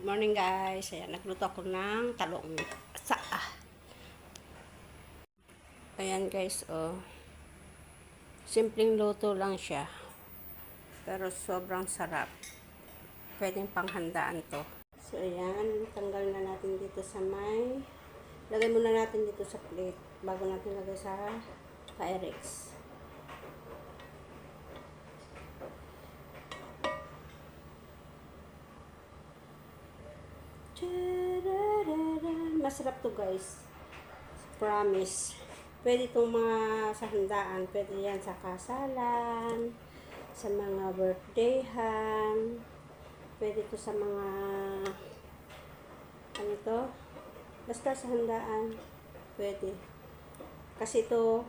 Good morning guys. Ayan, nagluto ako ng talong. Ayan guys, oh. Simpleng luto lang siya. Pero sobrang sarap. Pwedeng panghandaan to. So ayan, tanggal na natin dito sa lagay muna natin dito sa plate bago natin lagay sa Pyrex. Masarap to guys. Promise. Pwede itong mga sa handaan. Pwede yan sa kasalan, sa mga birthdayhan. Pwede to sa mga ano to? Basta sa handaan. Pwede. Kasi ito,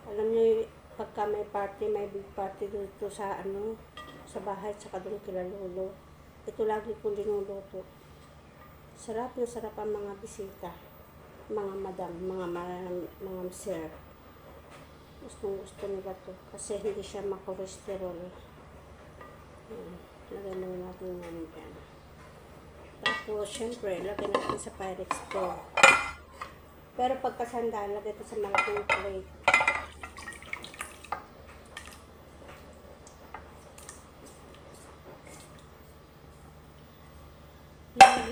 alam nyo, pagka may party, may big party dito sa sa bahay, tsaka doon kila lolo. Ito lagi kong linuluto. Sarap na sarap ang mga bisita, mga madam, mga sir. Gusto nila to kasi hindi siya makolesterol. Lagyan na natin yan dyan. Tapos syempre lagyan natin sa Pyrex to. Pero pagkasandaan, lagyan ito sa malaking plate.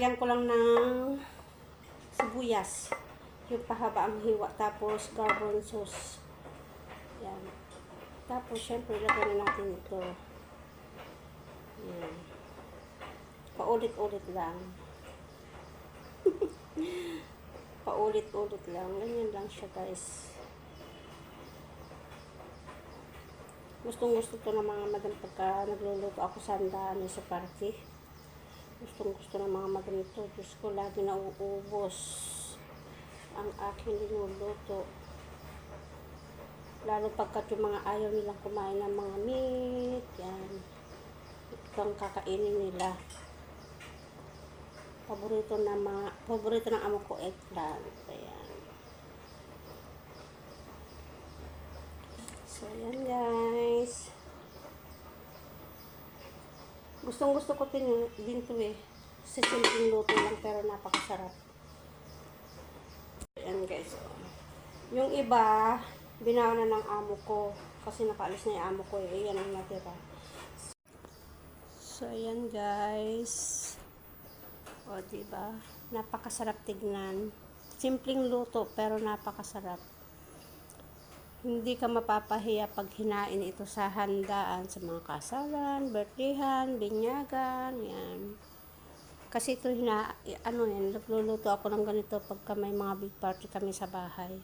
Lagyan ko lang ng sibuyas. Yung pahaba ang hiwa. Tapos garlic sauce. Yan. Tapos syempre lagyan na natin ito. Yan. Paulit-ulit lang. Paulit-ulit lang. Ganyan lang siya guys. Gustong-gusto to ng mga madam pagka nagluluto ako sa handaan sa party. Gustong-gusto ng mga madam ito. Diyos ko, lagi na uubos ang aking linuluto. Lalo pagkat yung mga ayaw nilang kumain ng mga meat. Yan. Ito ang kakainin nila. Paborito ng amo ko, eggplant. Ayan. So, ayan guys. Gustong-gusto ko din to eh. Kasi simpleng luto lang pero napakasarap. Ayan guys. Yung iba, binawa na ng amo ko. Kasi nakaalis na yung amo ko eh. Ayan ang natira. So ayan guys. O diba? Napakasarap tignan. Simpleng luto pero napakasarap. Hindi ka mapapahiya pag hinain ito sa handaan, sa mga kasalan, birthdayhan, binyagan, yan. Kasi ito nagluluto ako ng ganito pagka may mga big party kami sa bahay.